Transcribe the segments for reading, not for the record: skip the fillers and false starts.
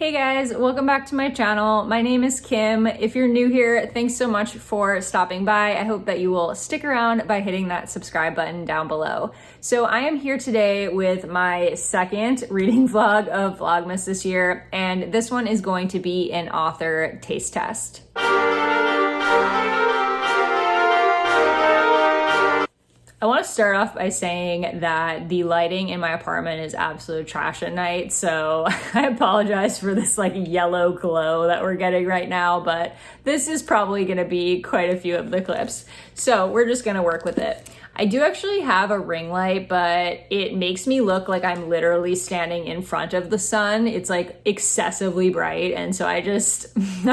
Hey guys, welcome back to my channel. My name is Kim. If you're new here, thanks so much for stopping by. I hope that you will stick around by hitting that subscribe button down below. So I am here today with my second reading vlog of Vlogmas this year, and this one is going to be an author taste test. I want to start off by saying that the lighting in my apartment is absolute trash at night, so I apologize for this like yellow glow that we're getting right now, but this is probably going to be quite a few of the clips. So we're just going to work with it. I do actually have a ring light, but it makes me look like I'm literally standing in front of the sun. It's like excessively bright, and so I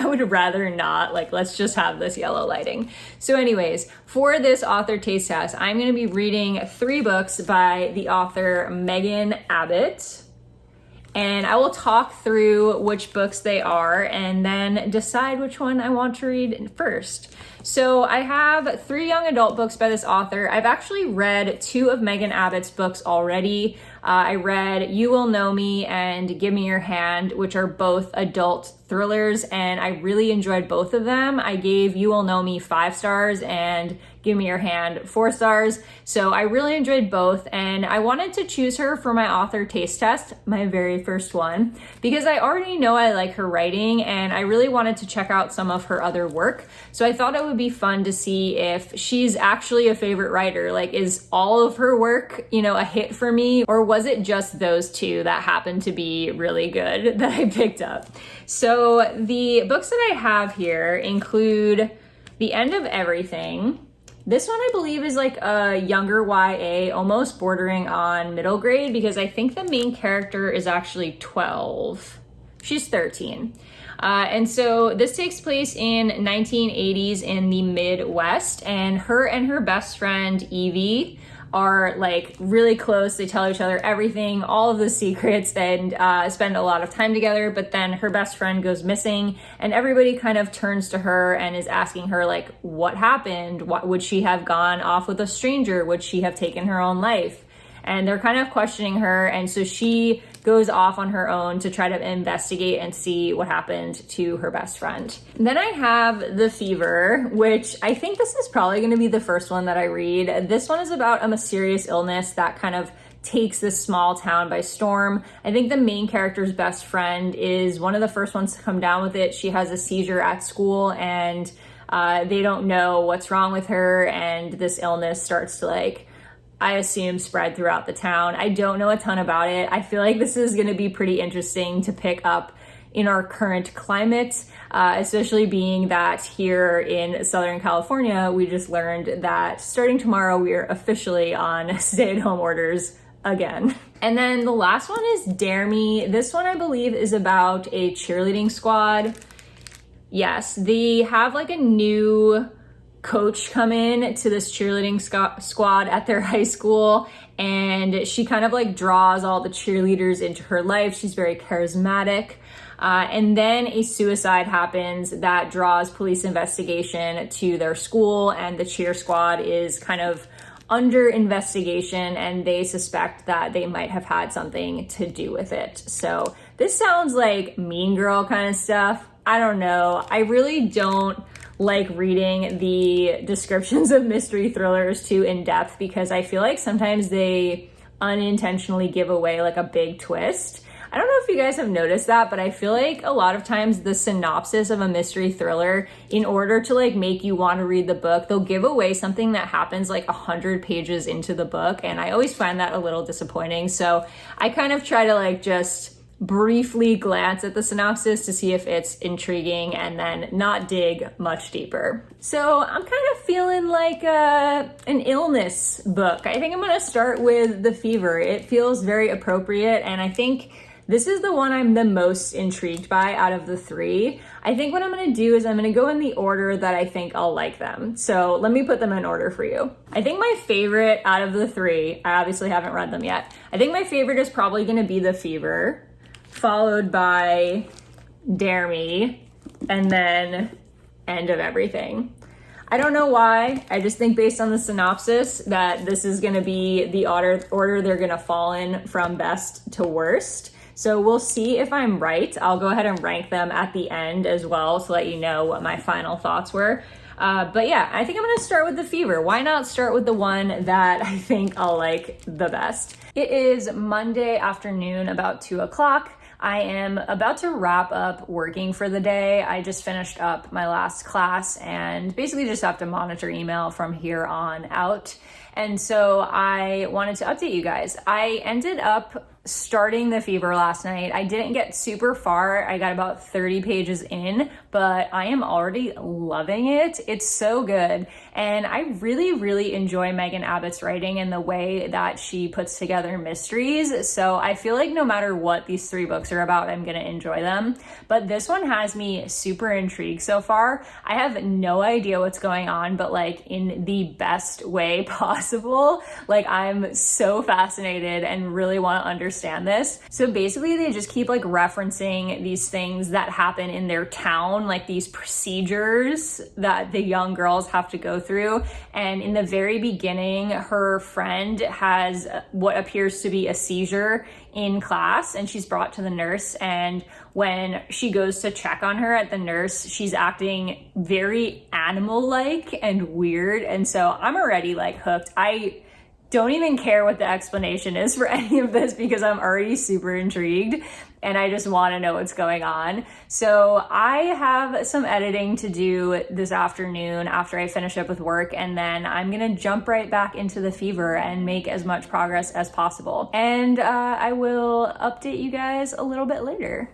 would rather not. Like, let's just have this yellow lighting. So anyways, for this author taste test, I'm going to be reading 3 books by the author Megan Abbott. And I will talk through which books they are and then decide which one I want to read first. So I have 3 young adult books by this author. I've actually read 2 of Megan Abbott's books already. I read You Will Know Me and Give Me Your Hand, which are both adult thrillers, and I really enjoyed both of them. I gave You Will Know Me 5 stars and Give Me Your Hand 4 stars. So I really enjoyed both, and I wanted to choose her for my author taste test, my very first one, because I already know I like her writing and I really wanted to check out some of her other work. So I thought it would be fun to see if she's actually a favorite writer. Like, is all of her work, a hit for me, or was it just those 2 that happened to be really good that I picked up? So the books that I have here include The End of Everything. This one I believe is like a younger YA, almost bordering on middle grade, because I think the main character is actually 12. She's 13. And so this takes place in 1980s in the Midwest, and her best friend Evie are like really close. They tell each other everything, all of the secrets, and spend a lot of time together. But then her best friend goes missing, and everybody kind of turns to her and is asking her like, what happened? Would she have gone off with a stranger? Would she have taken her own life? And they're kind of questioning her, and so she goes off on her own to try to investigate and see what happened to her best friend. And then I have The Fever, which I think this is probably going to be the first one that I read. This one is about a mysterious illness that kind of takes this small town by storm. I think the main character's best friend is one of the first ones to come down with it. She has a seizure at school, and they don't know what's wrong with her, and this illness starts to I assume spread throughout the town. I don't know a ton about it. I feel like this is going to be pretty interesting to pick up in our current climate, especially being that here in Southern California, we just learned that starting tomorrow, we are officially on stay-at-home orders again. And then the last one is Dare Me. This one I believe is about a cheerleading squad. Yes, they have like a new coach come in to this cheerleading squad at their high school, and she kind of like draws all the cheerleaders into her life. She's very charismatic. And then a suicide happens that draws police investigation to their school, and the cheer squad is kind of under investigation, and they suspect that they might have had something to do with it. So this sounds like Mean Girl kind of stuff. I don't know. I really don't like reading the descriptions of mystery thrillers too in depth, because I feel like sometimes they unintentionally give away like a big twist. I don't know if you guys have noticed that, but I feel like a lot of times the synopsis of a mystery thriller, in order to like make you want to read the book, they'll give away something that happens like 100 pages into the book, and I always find that a little disappointing. So I kind of try to like just briefly glance at the synopsis to see if it's intriguing and then not dig much deeper. So I'm kind of feeling like an illness book. I think I'm gonna start with The Fever. It feels very appropriate, and I think this is the one I'm the most intrigued by out of the 3. I think what I'm gonna do is I'm gonna go in the order that I think I'll like them. So let me put them in order for you. I think my favorite out of the 3, I obviously haven't read them yet. I think my favorite is probably gonna be The Fever, followed by Dare Me, and then End of Everything. I don't know why. I just think based on the synopsis that this is going to be the order they're going to fall in from best to worst. So we'll see if I'm right. I'll go ahead and rank them at the end as well to let you know what my final thoughts were. But yeah, I think I'm gonna start with The Fever. Why not start with the one that I think I'll like the best? It is Monday afternoon, about 2 o'clock. I am about to wrap up working for the day. I just finished up my last class and basically just have to monitor email from here on out. And so I wanted to update you guys. I ended up starting The Fever last night. I didn't get super far. I got about 30 pages in, but I am already loving it. It's so good. And I really, really enjoy Megan Abbott's writing and the way that she puts together mysteries. So I feel like no matter what these 3 books are about, I'm gonna enjoy them. But this one has me super intrigued so far. I have no idea what's going on, but like in the best way possible. Like I'm so fascinated and really want to understand this. So basically they just keep like referencing these things that happen in their town, like these procedures that the young girls have to go through. And in the very beginning, her friend has what appears to be a seizure in class and she's brought to the nurse, and when she goes to check on her at the nurse, she's acting very animal-like and weird. And so I'm already like hooked. I don't even care what the explanation is for any of this because I'm already super intrigued and I just want to know what's going on. So I have some editing to do this afternoon after I finish up with work, and then I'm gonna jump right back into The Fever and make as much progress as possible. And I will update you guys a little bit later.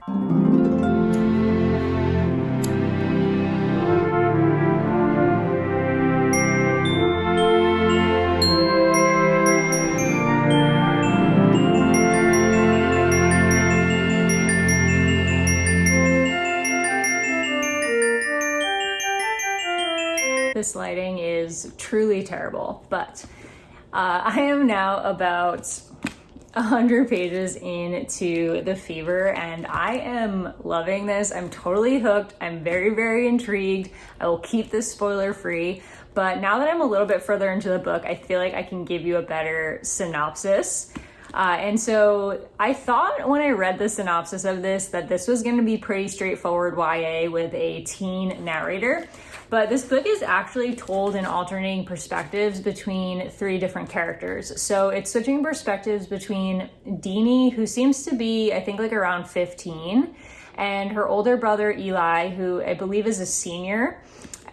This lighting is truly terrible, but I am now about 100 pages into The Fever and I am loving this. I'm totally hooked. I'm very, very intrigued. I will keep this spoiler free, but now that I'm a little bit further into the book, I feel like I can give you a better synopsis. And so I thought when I read the synopsis of this that this was going to be pretty straightforward YA with a teen narrator. But this book is actually told in alternating perspectives between 3 different characters. So it's switching perspectives between Deanie, who seems to be, I think, like around 15, and her older brother Eli, who I believe is a senior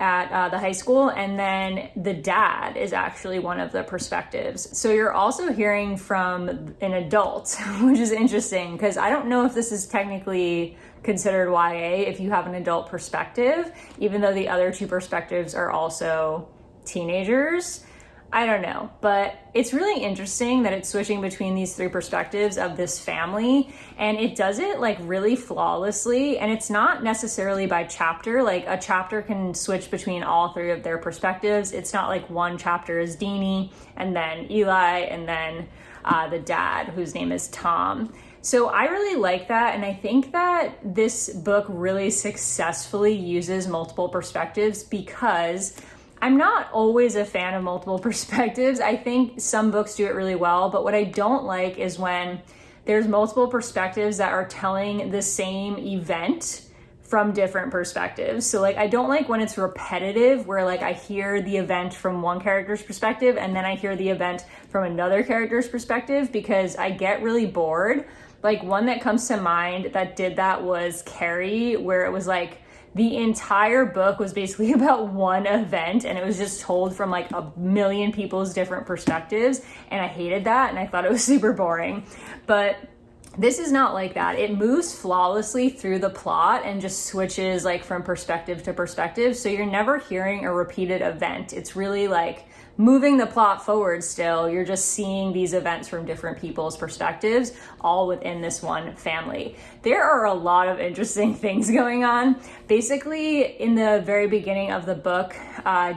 at the high school, and then the dad is actually one of the perspectives. So you're also hearing from an adult, which is interesting because I don't know if this is technically considered YA if you have an adult perspective, even though the other 2 perspectives are also teenagers. I don't know, but it's really interesting that it's switching between these 3 perspectives of this family, and it does it like really flawlessly, and it's not necessarily by chapter. Like a chapter can switch between all 3 of their perspectives. It's not like one chapter is Deanie and then Eli and then the dad, whose name is Tom. So I really like that, and I think that this book really successfully uses multiple perspectives because I'm not always a fan of multiple perspectives. I think some books do it really well, but what I don't like is when there's multiple perspectives that are telling the same event from different perspectives. So like I don't like when it's repetitive, where like I hear the event from one character's perspective and then I hear the event from another character's perspective, because I get really bored. Like one that comes to mind that did that was Carrie, where it was like the entire book was basically about one event and it was just told from like a million people's different perspectives, and I hated that and I thought it was super boring. But this is not like that. It moves flawlessly through the plot and just switches like from perspective to perspective, so you're never hearing a repeated event. It's really like moving the plot forward still. You're just seeing these events from different people's perspectives, all within this one family. There are a lot of interesting things going on. Basically, in the very beginning of the book, one of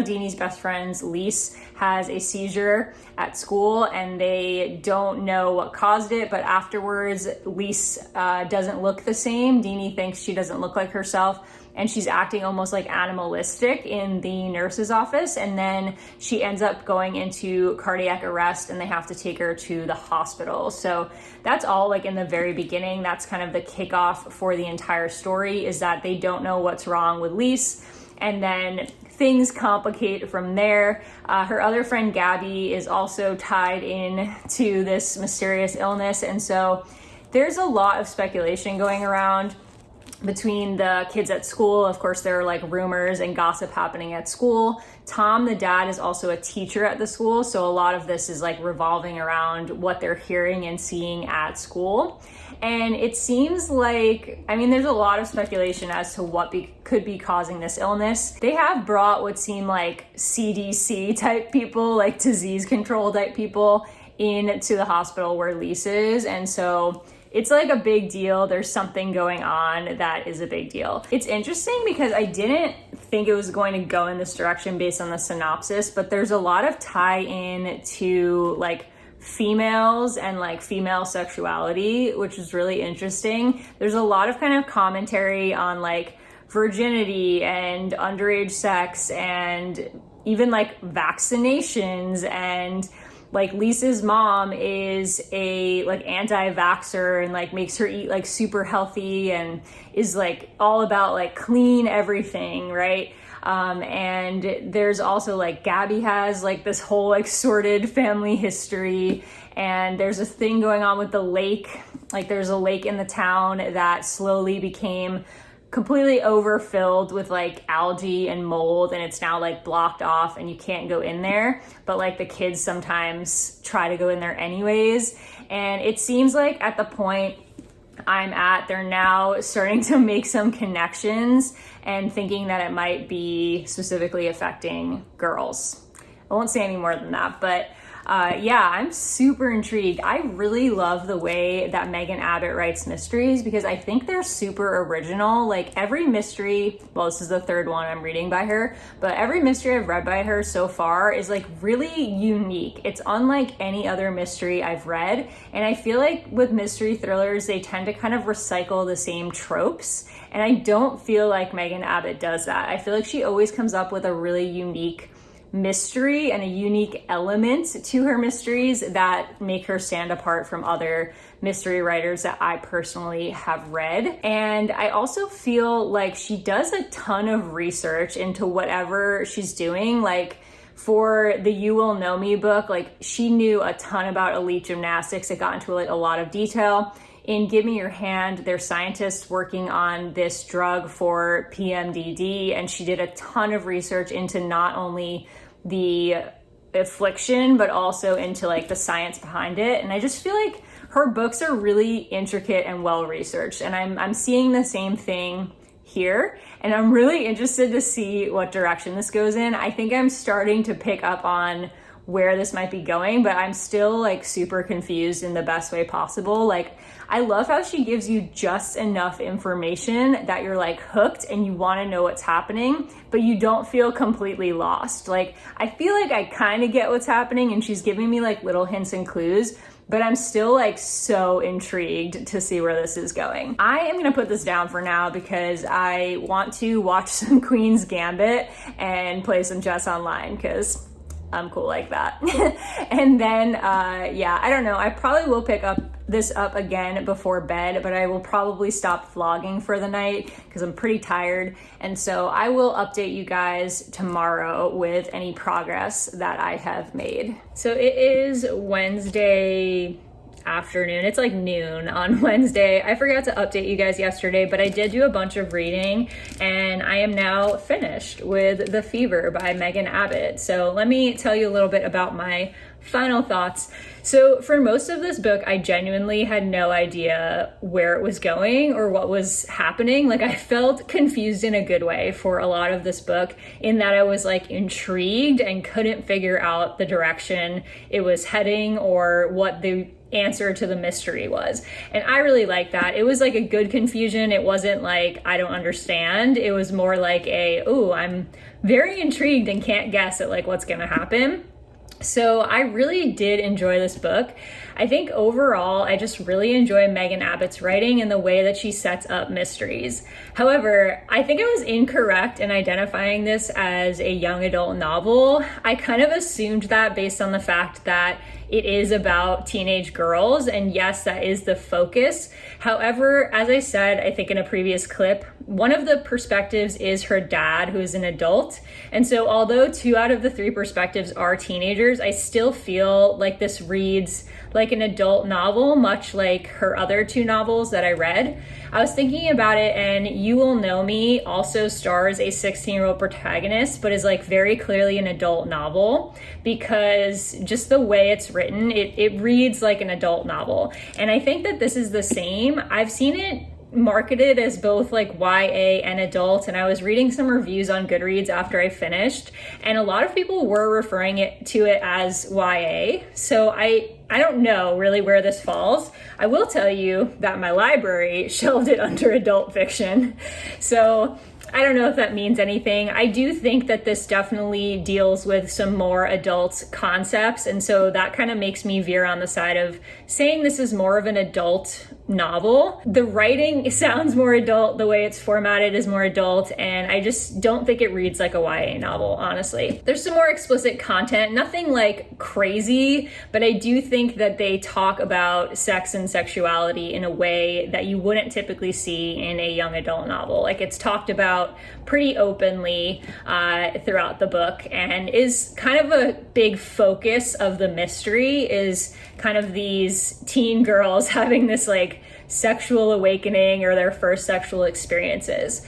Deanie's best friends, Lise, has a seizure at school and they don't know what caused it, but afterwards Lise doesn't look the same. Deanie thinks she doesn't look like herself, and she's acting almost like animalistic in the nurse's office. And then she ends up going into cardiac arrest and they have to take her to the hospital. So that's all like in the very beginning. That's kind of the kickoff for the entire story, is that they don't know what's wrong with Lise. And then things complicate from there. Her other friend Gabby is also tied in to this mysterious illness. And so there's a lot of speculation going around between the kids at school. Of course, there are like rumors and gossip happening at school. Tom, the dad, is also a teacher at the school. So a lot of this is like revolving around what they're hearing and seeing at school. And it seems like, I mean, there's a lot of speculation as to what could be causing this illness. They have brought what seem like CDC type people, like disease control type people, into the hospital where Lise is. And so it's like a big deal. There's something going on that is a big deal. It's interesting because I didn't think it was going to go in this direction based on the synopsis, but there's a lot of tie-in to like females and like female sexuality, which is really interesting. There's a lot of kind of commentary on like virginity and underage sex and even like vaccinations, and like Lisa's mom is a like anti-vaxxer and like makes her eat like super healthy and is like all about like clean everything, right? And there's also like Gabby has like this whole like sordid family history, and there's a thing going on with the lake. Like there's a lake in the town that slowly became completely overfilled with like algae and mold, and it's now like blocked off and you can't go in there, but like the kids sometimes try to go in there anyways. And it seems like at the point I'm at, they're now starting to make some connections and thinking that it might be specifically affecting girls. I won't say any more than that, but yeah, I'm super intrigued. I really love the way that Megan Abbott writes mysteries because I think they're super original. Like every mystery, well, this is the third one I'm reading by her, but every mystery I've read by her so far is like really unique. It's unlike any other mystery I've read. And I feel like with mystery thrillers, they tend to kind of recycle the same tropes. And I don't feel like Megan Abbott does that. I feel like she always comes up with a really unique mystery and a unique element to her mysteries that make her stand apart from other mystery writers that I personally have read. And I also feel like she does a ton of research into whatever she's doing. Like for the You Will Know Me book, like she knew a ton about elite gymnastics. It got into like a lot of detail. In Give Me Your Hand, there's scientists working on this drug for PMDD, and she did a ton of research into not only the affliction, but also into like the science behind it. And I just feel like her books are really intricate and well-researched, and I'm seeing the same thing here, and I'm really interested to see what direction this goes in. I think I'm starting to pick up on where this might be going, but I'm still like super confused in the best way possible. Like I love how she gives you just enough information that you're like hooked and you want to know what's happening, but you don't feel completely lost. Like I feel like I kind of get what's happening and she's giving me like little hints and clues, but I'm still like so intrigued to see where this is going. I am gonna put this down for now because I want to watch some Queen's Gambit and play some chess online because I'm cool like that. And then, yeah, I don't know. I probably will pick this up again before bed, but I will probably stop vlogging for the night because I'm pretty tired. And so I will update you guys tomorrow with any progress that I have made. So it is Wednesday afternoon. It's like noon on Wednesday. I forgot to update you guys yesterday, but I did do a bunch of reading and I am now finished with The Fever by Megan Abbott. So let me tell you a little bit about my final thoughts. So for most of this book, I genuinely had no idea where it was going or what was happening. Like I felt confused in a good way for a lot of this book, in that I was like intrigued and couldn't figure out the direction it was heading or what the answer to the mystery was. And I really like that. It was like a good confusion. It wasn't like I don't understand. It was more like I'm very intrigued and can't guess at like what's gonna happen. So I really did enjoy this book. I think overall, I just really enjoy Megan Abbott's writing and the way that she sets up mysteries. However, I think I was incorrect in identifying this as a young adult novel. I kind of assumed that based on the fact that it is about teenage girls, and yes, that is the focus. However, as I said, I think in a previous clip, one of the perspectives is her dad, who is an adult. And so although 2 out of the 3 perspectives are teenagers, I still feel like this reads like an adult novel, much like her other 2 novels that I read. I was thinking about it, and You Will Know Me also stars a 16-year-old protagonist, but is like very clearly an adult novel, because just the way it's written, it reads like an adult novel. And I think that this is the same. I've seen it marketed as both like YA and adult, and I was reading some reviews on Goodreads after I finished, and a lot of people were referring to it as YA. So I don't know really where this falls. I will tell you that my library shelved it under adult fiction. So I don't know if that means anything. I do think that this definitely deals with some more adult concepts, and so that kind of makes me veer on the side of saying this is more of an adult novel. The writing sounds more adult, the way it's formatted is more adult, and I just don't think it reads like a YA novel, honestly. There's some more explicit content, nothing like crazy, but I do think that they talk about sex and sexuality in a way that you wouldn't typically see in a young adult novel. Like, it's talked about pretty openly throughout the book, and is kind of a big focus of the mystery, is kind of these teen girls having this like sexual awakening or their first sexual experiences.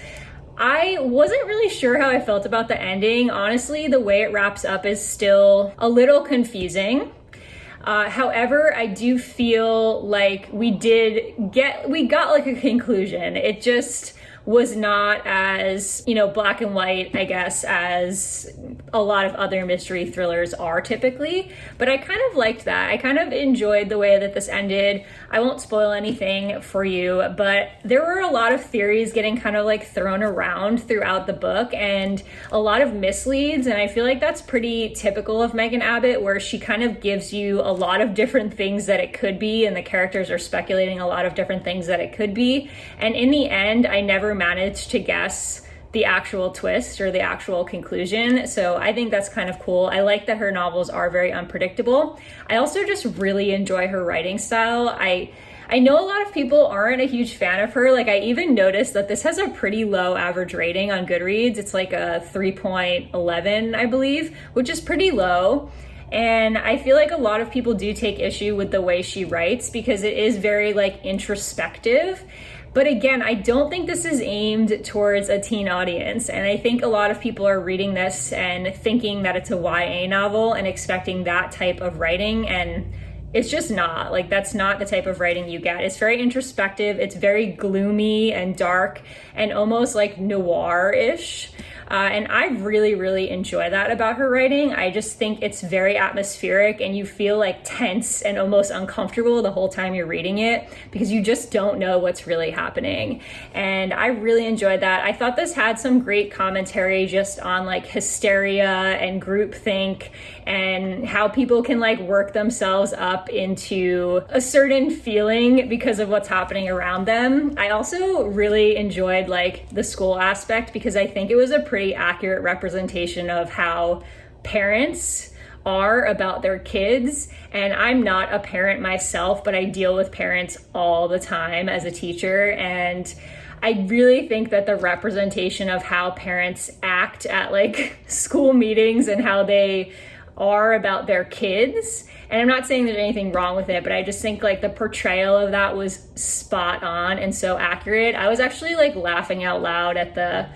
I wasn't really sure how I felt about the ending. Honestly, the way it wraps up is still a little confusing. However, I do feel like we got like a conclusion. It just was not as, black and white, I guess, as a lot of other mystery thrillers are typically. But I kind of liked that. I kind of enjoyed the way that this ended. I won't spoil anything for you, but there were a lot of theories getting kind of like thrown around throughout the book, and a lot of misleads. And I feel like that's pretty typical of Megan Abbott, where she kind of gives you a lot of different things that it could be, and the characters are speculating a lot of different things that it could be. And in the end, I never managed to guess the actual twist or the actual conclusion. So I think that's kind of cool. I like that her novels are very unpredictable. I also just really enjoy her writing style. I know a lot of people aren't a huge fan of her. Like, I even noticed that this has a pretty low average rating on Goodreads. It's like a 3.11, I believe, which is pretty low. And I feel like a lot of people do take issue with the way she writes, because it is very like introspective. But again, I don't think this is aimed towards a teen audience. And I think a lot of people are reading this and thinking that it's a YA novel and expecting that type of writing. And it's just not. Like, that's not the type of writing you get. It's very introspective. It's very gloomy and dark and almost like noir-ish. And I really, really enjoy that about her writing. I just think it's very atmospheric, and you feel like tense and almost uncomfortable the whole time you're reading it, because you just don't know what's really happening. And I really enjoyed that. I thought this had some great commentary just on like hysteria and groupthink, and how people can like work themselves up into a certain feeling because of what's happening around them. I also really enjoyed like the school aspect, because I think it was a pretty accurate representation of how parents are about their kids. And I'm not a parent myself, but I deal with parents all the time as a teacher. And I really think that the representation of how parents act at like school meetings and how they are about their kids, and I'm not saying there's anything wrong with it, but I just think like the portrayal of that was spot on and so accurate. I was actually like laughing out loud at the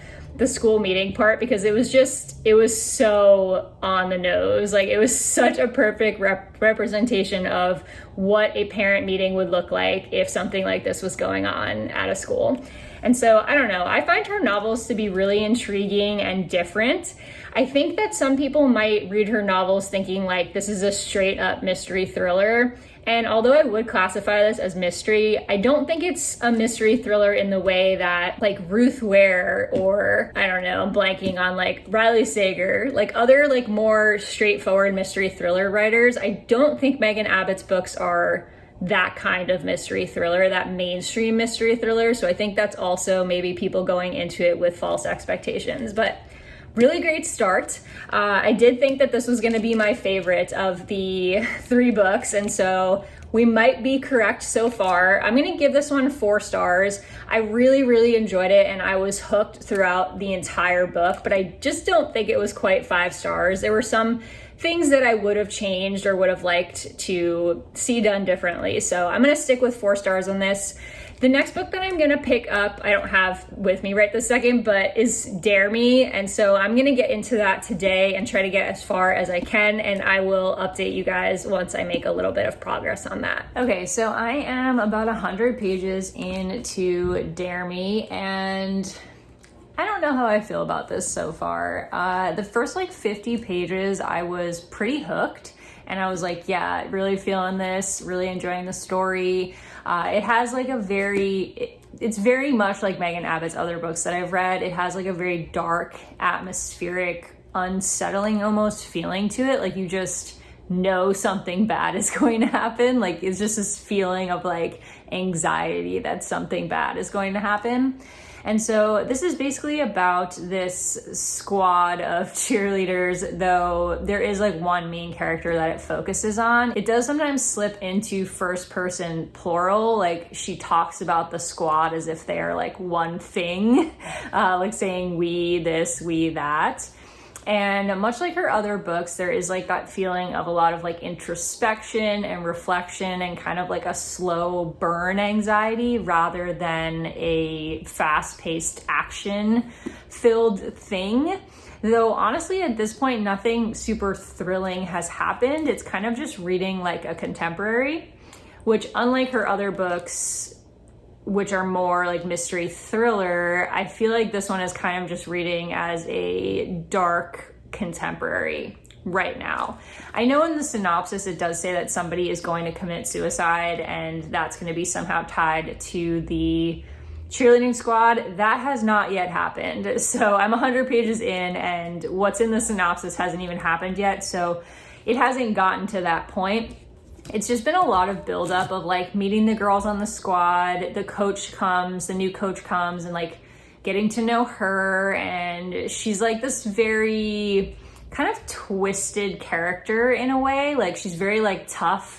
school meeting part, because it was so on the nose. Like, it was such a perfect representation of what a parent meeting would look like if something like this was going on at a school. And so, I don't know, I find her novels to be really intriguing and different. I think that some people might read her novels thinking like this is a straight up mystery thriller, And although I would classify this as mystery, I don't think it's a mystery thriller in the way that like Ruth Ware or, I don't know, I'm blanking on like Riley Sager, like other like more straightforward mystery thriller writers. I don't think Megan Abbott's books are that kind of mystery thriller, that mainstream mystery thriller. So I think that's also maybe people going into it with false expectations. But really great start. I did think that this was going to be my favorite of the 3 books, and so we might be correct so far. I'm going to give this one 4 stars. I really enjoyed it, and I was hooked throughout the entire book, but I just don't think it was quite 5 stars. There were some things that I would have changed or would have liked to see done differently. So I'm going to stick with 4 stars on this. The next book that I'm gonna pick up, I don't have with me right this second, but is Dare Me. And so I'm gonna get into that today and try to get as far as I can. And I will update you guys once I make a little bit of progress on that. Okay, so I am about 100 pages into Dare Me, and I don't know how I feel about this so far. The first like 50 pages, I was pretty hooked. And I was like, yeah, really feeling this, really enjoying the story. It has like it's very much like Megan Abbott's other books that I've read. It has like a very dark, atmospheric, unsettling almost feeling to it. Like you just know something bad is going to happen. Like it's just this feeling of like anxiety that something bad is going to happen. And so this is basically about this squad of cheerleaders, though there is like one main character that it focuses on. It does sometimes slip into first person plural, like she talks about the squad as if they are like one thing, like saying we this, we that. And much like her other books, there is like that feeling of a lot of like introspection and reflection and kind of like a slow burn anxiety rather than a fast-paced action-filled thing. Though honestly, at this point, nothing super thrilling has happened. It's kind of just reading like a contemporary, which unlike her other books, which are more like mystery thriller, I feel like this one is kind of just reading as a dark contemporary right now. I know in the synopsis it does say that somebody is going to commit suicide and that's going to be somehow tied to the cheerleading squad. That has not yet happened. So I'm 100 pages in and what's in the synopsis hasn't even happened yet. So it hasn't gotten to that point. It's just been a lot of buildup of like meeting the girls on the squad. The new coach comes and like getting to know her. And she's like this very kind of twisted character in a way. Like she's very like tough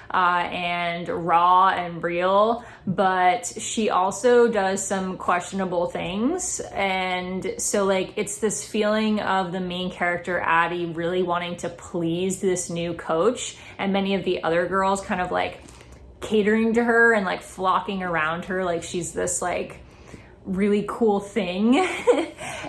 and raw and real, but she also does some questionable things. And so like it's this feeling of the main character Addie really wanting to please this new coach, and many of the other girls kind of like catering to her and like flocking around her like she's this like really cool thing.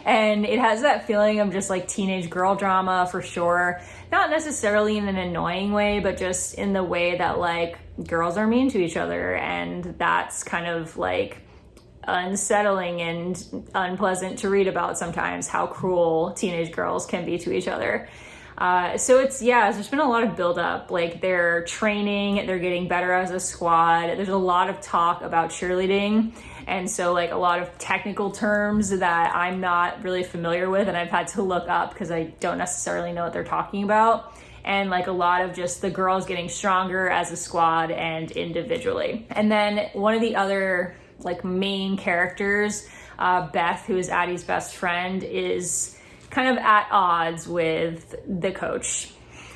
And it has that feeling of just like teenage girl drama for sure. Not necessarily in an annoying way, but just in the way that like girls are mean to each other, and that's kind of like unsettling and unpleasant to read about sometimes, how cruel teenage girls can be to each other. So it's there's been a lot of buildup. Like they're training, they're getting better as a squad. There's a lot of talk about cheerleading. And so like a lot of technical terms that I'm not really familiar with and I've had to look up because I don't necessarily know what they're talking about. And like a lot of just the girls getting stronger as a squad and individually. And then one of the other like main characters, Beth, who is Addie's best friend, is kind of at odds with the coach.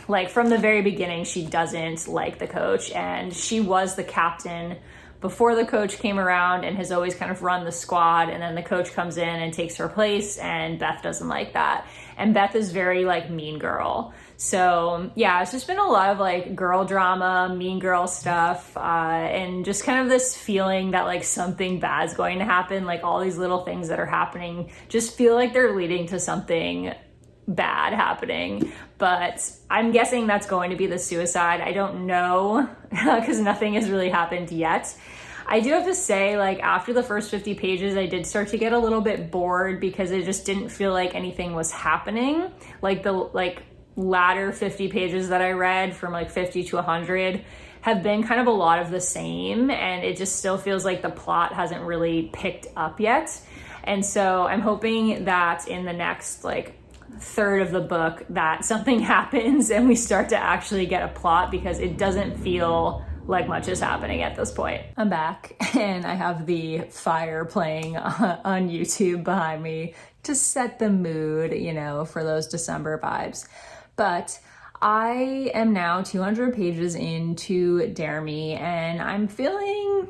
Like from the very beginning, she doesn't like the coach, and she was the captain before the coach came around and has always kind of run the squad. And then the coach comes in and takes her place, and Beth doesn't like that. And Beth is very like mean girl. So yeah, it's just been a lot of like girl drama, mean girl stuff, and just kind of this feeling that like something bad's going to happen. Like all these little things that are happening just feel like they're leading to something bad happening. But I'm guessing that's going to be the suicide. I don't know because nothing has really happened yet. I do have to say, like, after the first 50 pages, I did start to get a little bit bored because it just didn't feel like anything was happening. Like the latter 50 pages that I read from like 50 to 100, have been kind of a lot of the same, and it just still feels like the plot hasn't really picked up yet. And so I'm hoping that in the next like third of the book that something happens and we start to actually get a plot, because it doesn't feel like much is happening at this point. I'm back and I have the fire playing on YouTube behind me to set the mood, you know, for those December vibes. But I am now 200 pages into Dare Me, and I'm feeling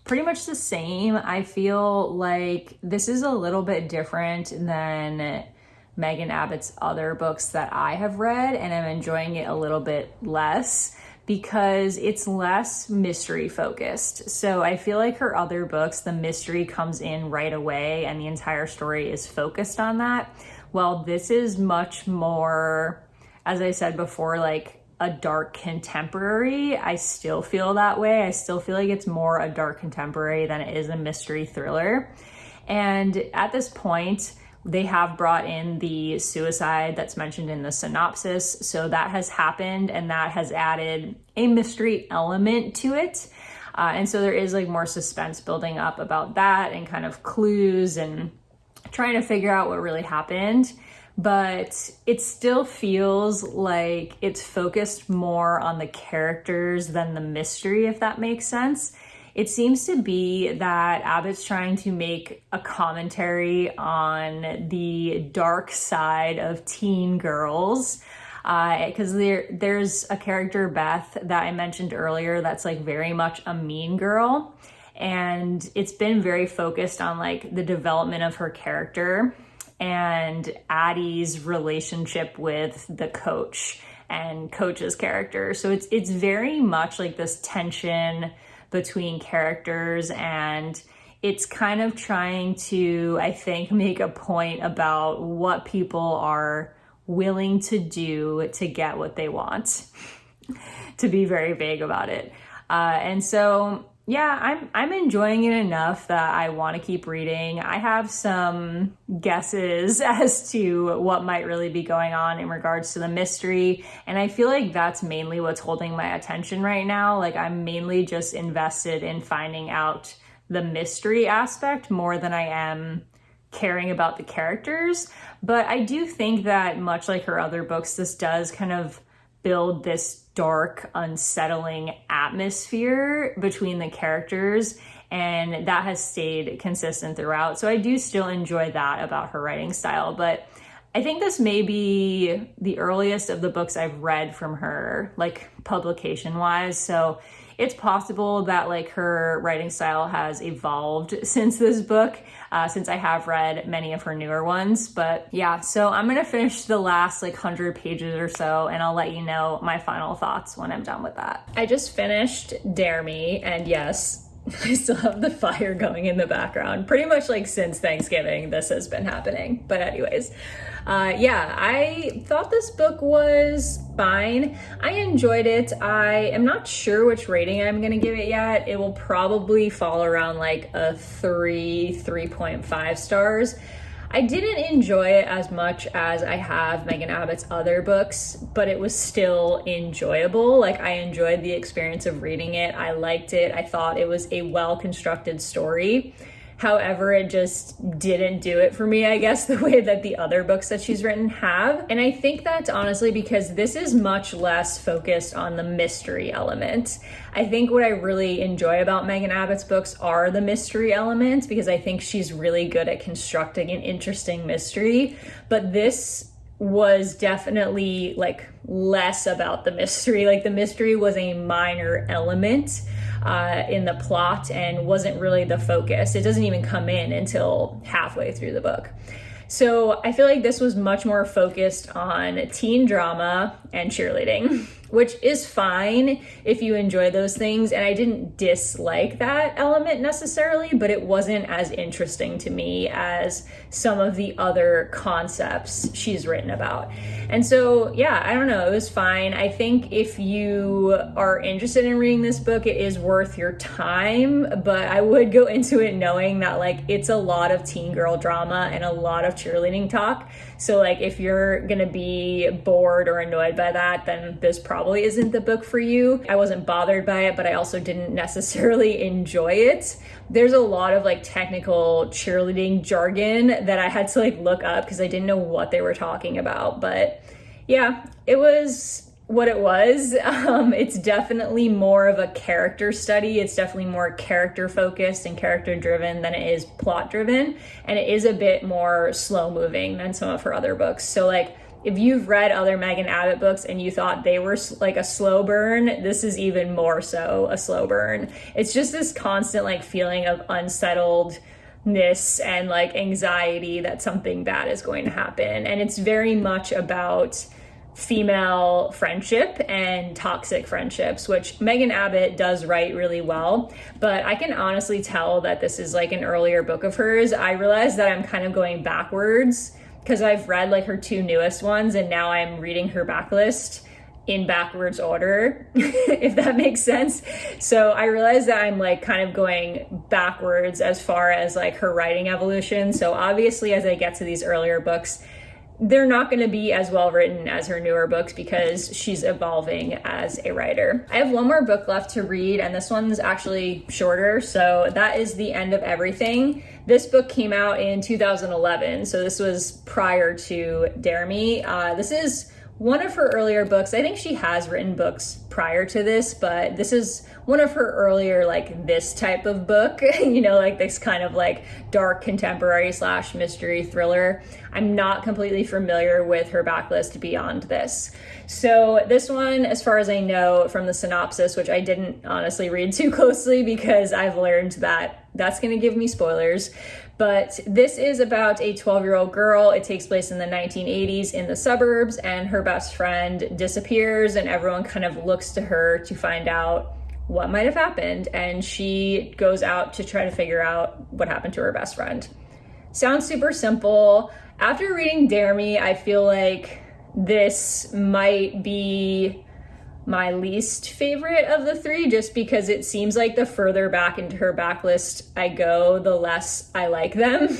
pretty much the same. I feel like this is a little bit different than Megan Abbott's other books that I have read, and I'm enjoying it a little bit less because it's less mystery focused. So I feel like her other books, the mystery comes in right away and the entire story is focused on that. Well, this is much more, as I said before, like a dark contemporary. I still feel that way. I still feel like it's more a dark contemporary than it is a mystery thriller. And at this point, they have brought in the suicide that's mentioned in the synopsis. So that has happened, and that has added a mystery element to it. And so there is like more suspense building up about that, and kind of clues and trying to figure out what really happened. But it still feels like it's focused more on the characters than the mystery, if that makes sense. It seems to be that Abbott's trying to make a commentary on the dark side of teen girls, because there's a character, Beth, that I mentioned earlier that's like very much a mean girl, and it's been very focused on like the development of her character and Addie's relationship with the coach and Coach's character. So it's very much like this tension between characters, and it's kind of trying to, I think, make a point about what people are willing to do to get what they want, to be very vague about it. And so, yeah, I'm enjoying it enough that I want to keep reading. I have some guesses as to what might really be going on in regards to the mystery, and I feel like that's mainly what's holding my attention right now. Like, I'm mainly just invested in finding out the mystery aspect more than I am caring about the characters. But I do think that, much like her other books, this does kind of build this dark, unsettling atmosphere between the characters, and that has stayed consistent throughout. So I do still enjoy that about her writing style, but I think this may be the earliest of the books I've read from her, like publication wise. So it's possible that like her writing style has evolved since this book, since I have read many of her newer ones. But yeah, so I'm gonna finish the last like 100 pages or so, and I'll let you know my final thoughts when I'm done with that. I just finished Dare Me, and yes, I still have the fire going in the background. Pretty much like since Thanksgiving, this has been happening. But anyways, yeah, I thought this book was fine. I enjoyed it. I am not sure which rating I'm gonna give it yet. It will probably fall around like a 3.5 stars. I didn't enjoy it as much as I have Megan Abbott's other books, but it was still enjoyable. Like, I enjoyed the experience of reading it. I liked it. I thought it was a well-constructed story. However, it just didn't do it for me, I guess, the way that the other books that she's written have. And I think that's honestly because this is much less focused on the mystery element. I think what I really enjoy about Megan Abbott's books are the mystery elements, because I think she's really good at constructing an interesting mystery. But this was definitely like less about the mystery. Like, the mystery was a minor element in the plot and wasn't really the focus. It doesn't even come in until halfway through the book. So I feel like this was much more focused on teen drama and cheerleading, which is fine if you enjoy those things. And I didn't dislike that element necessarily, but it wasn't as interesting to me as some of the other concepts she's written about. And so, yeah, I don't know, it was fine. I think if you are interested in reading this book, it is worth your time, but I would go into it knowing that like it's a lot of teen girl drama and a lot of cheerleading talk. So like if you're gonna be bored or annoyed by that, then this probably probably isn't the book for you. I wasn't bothered by it, but I also didn't necessarily enjoy it. There's a lot of like technical cheerleading jargon that I had to like look up because I didn't know what they were talking about. But yeah, it was what it was. It's definitely more of a character study. It's definitely more character focused and character driven than it is plot driven. And it is a bit more slow moving than some of her other books. So like, if you've read other Megan Abbott books and you thought they were like a slow burn, this is even more so a slow burn. It's just this constant like feeling of unsettledness and like anxiety that something bad is going to happen. And it's very much about female friendship and toxic friendships, which Megan Abbott does write really well. But I can honestly tell that this is like an earlier book of hers. I realized that I'm kind of going backwards because I've read like her two newest ones and now I'm reading her backlist in backwards order, if that makes sense. So I realized that I'm like kind of going backwards as far as like her writing evolution. So obviously as I get to these earlier books, they're not going to be as well written as her newer books because she's evolving as a writer. I have one more book left to read, and this one's actually shorter, so that is The End of Everything. This book came out in 2011, so this was prior to Dare Me. This is one of her earlier books. I think she has written books prior to this, but this is one of her earlier, like this type of book, you know, like this kind of like dark contemporary / mystery thriller. I'm not completely familiar with her backlist beyond this. So this one, as far as I know from the synopsis, which I didn't honestly read too closely because I've learned that that's going to give me spoilers. But this is about a 12-year-old girl. It takes place in the 1980s in the suburbs, and her best friend disappears, and everyone kind of looks to her to find out what might have happened. And she goes out to try to figure out what happened to her best friend. Sounds super simple. After reading Dare Me, I feel like this might be my least favorite of the three, just because it seems like the further back into her backlist I go, the less I like them,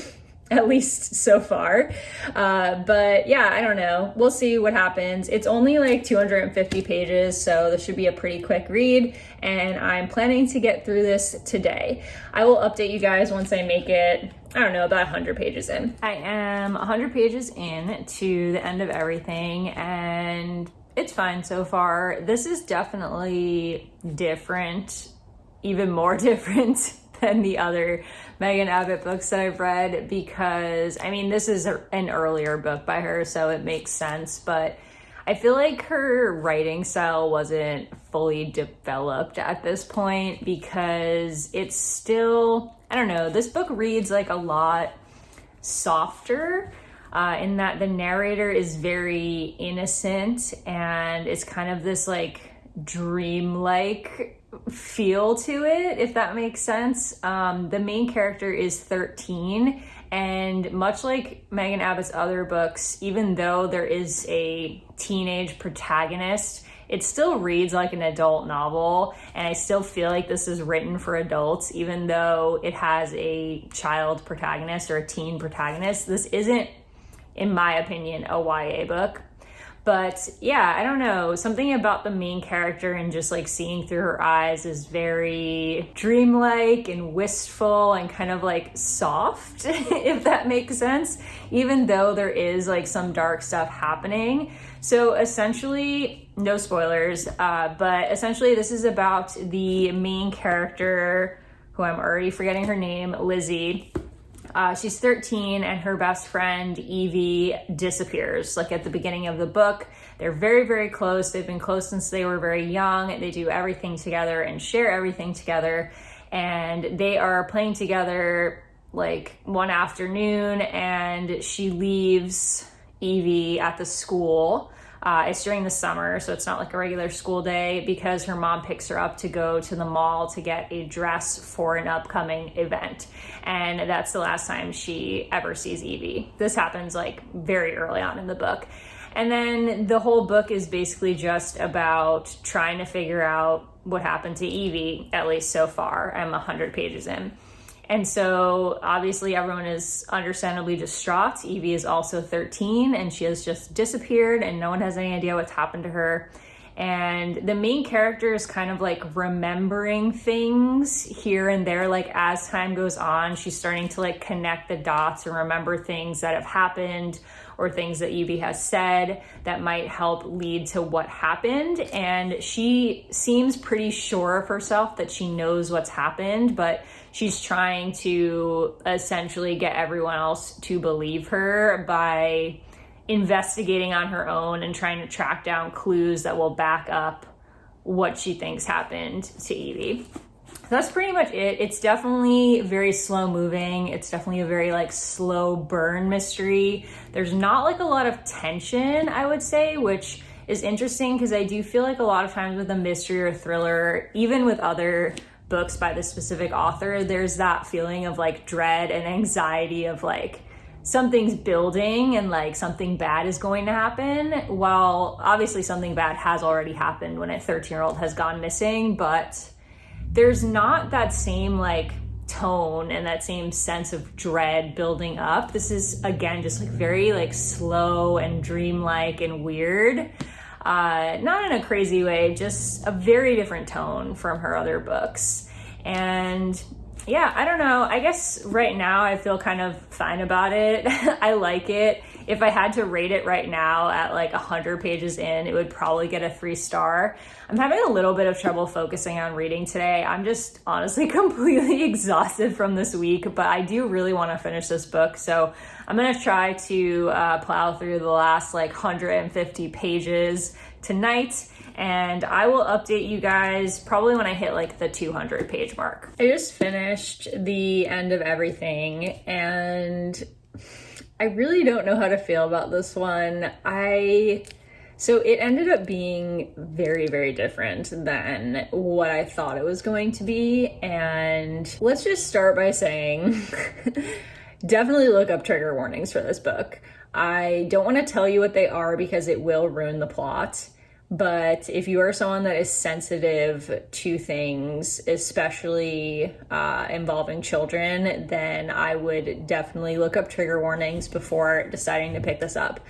at least so far. But yeah, I don't know. We'll see what happens. It's only like 250 pages, so this should be a pretty quick read, and I'm planning to get through this today. I will update you guys once I make it, I don't know, about 100 pages in. I am 100 pages in to The End of Everything, and it's fine so far. This is definitely different, even more different than the other Megan Abbott books that I've read, because, I mean, this is an earlier book by her, so it makes sense, but I feel like her writing style wasn't fully developed at this point because it's still, I don't know, this book reads like a lot softer. In that the narrator is very innocent and it's kind of this like dreamlike feel to it, if that makes sense. The main character is 13, and much like Megan Abbott's other books, even though there is a teenage protagonist, it still reads like an adult novel, and I still feel like this is written for adults, even though it has a child protagonist or a teen protagonist. This isn't, in my opinion, a YA book. But yeah, I don't know, something about the main character and just like seeing through her eyes is very dreamlike and wistful and kind of like soft, if that makes sense, even though there is like some dark stuff happening. So essentially, no spoilers, but essentially this is about the main character, who I'm already forgetting her name, Lizzie. She's 13 and her best friend Evie disappears. Like at the beginning of the book, they're very, very close. They've been close since they were very young. They do everything together and share everything together. And they are playing together like one afternoon, and she leaves Evie at the school. It's during the summer, so it's not like a regular school day, because her mom picks her up to go to the mall to get a dress for an upcoming event. And that's the last time she ever sees Evie. This happens like very early on in the book. And then the whole book is basically just about trying to figure out what happened to Evie, at least so far. I'm 100 pages in. And so obviously everyone is understandably distraught. Evie is also 13 and she has just disappeared and no one has any idea what's happened to her. And the main character is kind of like remembering things here and there. Like as time goes on, she's starting to like connect the dots and remember things that have happened or things that Evie has said that might help lead to what happened. And she seems pretty sure of herself that she knows what's happened, but she's trying to essentially get everyone else to believe her by investigating on her own and trying to track down clues that will back up what she thinks happened to Evie. So that's pretty much it. It's definitely very slow moving. It's definitely a very like slow burn mystery. There's not like a lot of tension, I would say, which is interesting because I do feel like a lot of times with a mystery or thriller, even with other books by the specific author, there's that feeling of like dread and anxiety of like something's building and like something bad is going to happen. While obviously something bad has already happened when a 13-year-old has gone missing, but there's not that same like tone and that same sense of dread building up. This is again just like very like slow and dreamlike and weird. Not in a crazy way, just a very different tone from her other books. And yeah, I don't know. I guess right now I feel kind of fine about it. I like it. If I had to rate it right now at like 100 pages in, it would probably get a 3-star. I'm having a little bit of trouble focusing on reading today. I'm just honestly completely exhausted from this week, but I do really want to finish this book. So I'm going to try to plow through the last like 150 pages tonight. And I will update you guys probably when I hit like the 200 page mark. I just finished the end of everything and I really don't know how to feel about this one. So it ended up being very, very different than what I thought it was going to be. And let's just start by saying, definitely look up trigger warnings for this book. I don't want to tell you what they are because it will ruin the plot. But if you are someone that is sensitive to things, especially involving children, then I would definitely look up trigger warnings before deciding to pick this up.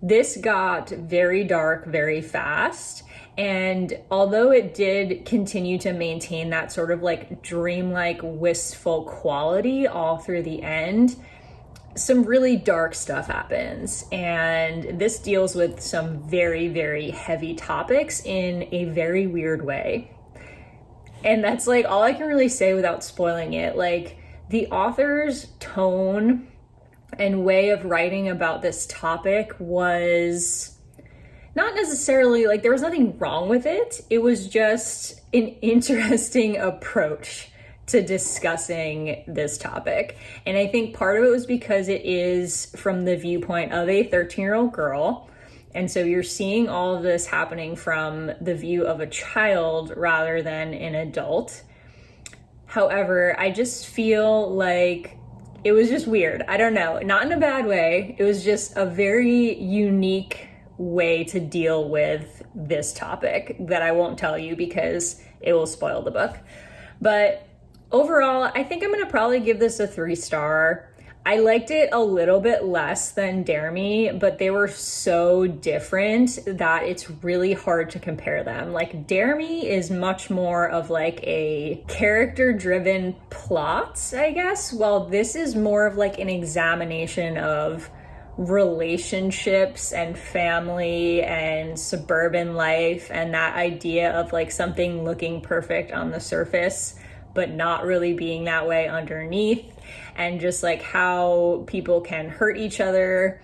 This got very dark very fast. And although it did continue to maintain that sort of like dreamlike, wistful quality all through the end, some really dark stuff happens, and this deals with some very, very heavy topics in a very weird way. And that's like all I can really say without spoiling it. Like the author's tone and way of writing about this topic was not necessarily like there was nothing wrong with it. It was just an interesting approach to discussing this topic. And I think part of it was because it is from the viewpoint of a 13-year-old girl. And so you're seeing all of this happening from the view of a child rather than an adult. However, I just feel like it was just weird. I don't know, not in a bad way. It was just a very unique way to deal with this topic that I won't tell you because it will spoil the book. But overall, I think I'm going to probably give this a 3-star. I liked it a little bit less than Dare Me, but they were so different that it's really hard to compare them. Like Dare Me is much more of like a character-driven plot, I guess, while this is more of like an examination of relationships and family and suburban life and that idea of like something looking perfect on the surface but not really being that way underneath, and just like how people can hurt each other.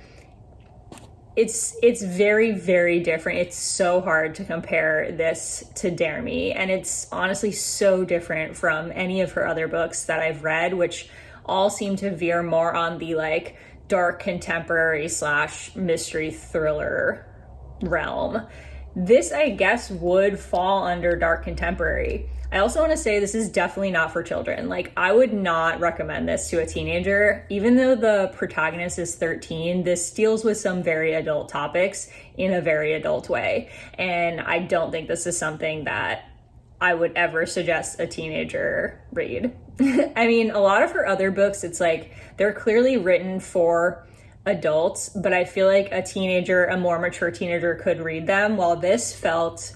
It's very, very different. It's so hard to compare this to Dare Me, and it's honestly so different from any of her other books that I've read, which all seem to veer more on the like dark contemporary / mystery thriller realm. This, I guess, would fall under dark contemporary. I also want to say this is definitely not for children. Like, I would not recommend this to a teenager. Even though the protagonist is 13, this deals with some very adult topics in a very adult way. And I don't think this is something that I would ever suggest a teenager read. I mean, a lot of her other books, it's like they're clearly written for adults, but I feel like a more mature teenager could read them, while this felt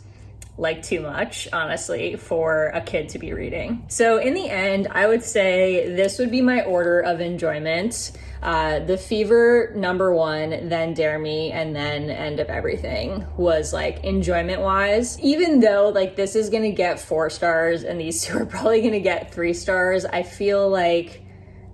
like too much, honestly, for a kid to be reading. So in the end, I would say this would be my order of enjoyment. The Fever #1, then Dare Me, and then End of Everything was like enjoyment wise. Even though like this is gonna get 4 stars and these two are probably gonna get 3 stars, I feel like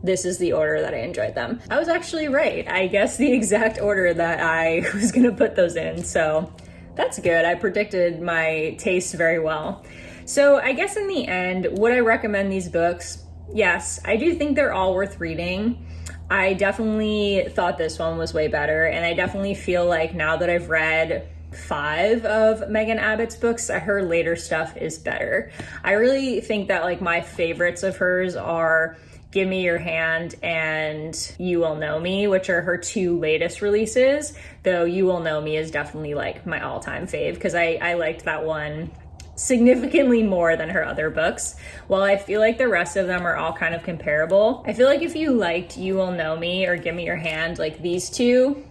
this is the order that I enjoyed them. I was actually right. I guess the exact order that I was gonna put those in. So that's good. I predicted my taste very well. So I guess in the end, would I recommend these books? Yes, I do think they're all worth reading. I definitely thought this one was way better, and I definitely feel like now that I've read 5 of Megan Abbott's books, her later stuff is better. I really think that like my favorites of hers are Give Me Your Hand and You Will Know Me, which are her 2 latest releases, though You Will Know Me is definitely like my all-time fave because I liked that one significantly more than her other books. While I feel like the rest of them are all kind of comparable, I feel like if you liked You Will Know Me or Give Me Your Hand, like these two,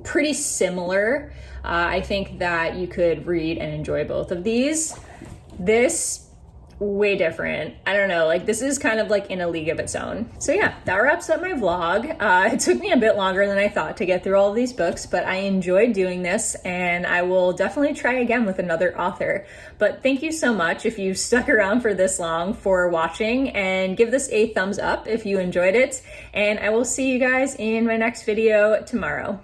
pretty similar. I think that you could read and enjoy both of these. This, way different. I don't know, like this is kind of like in a league of its own. So yeah, that wraps up my vlog. It took me a bit longer than I thought to get through all of these books, but I enjoyed doing this and I will definitely try again with another author. But thank you so much if you've stuck around for this long for watching, and give this a thumbs up if you enjoyed it. And I will see you guys in my next video tomorrow.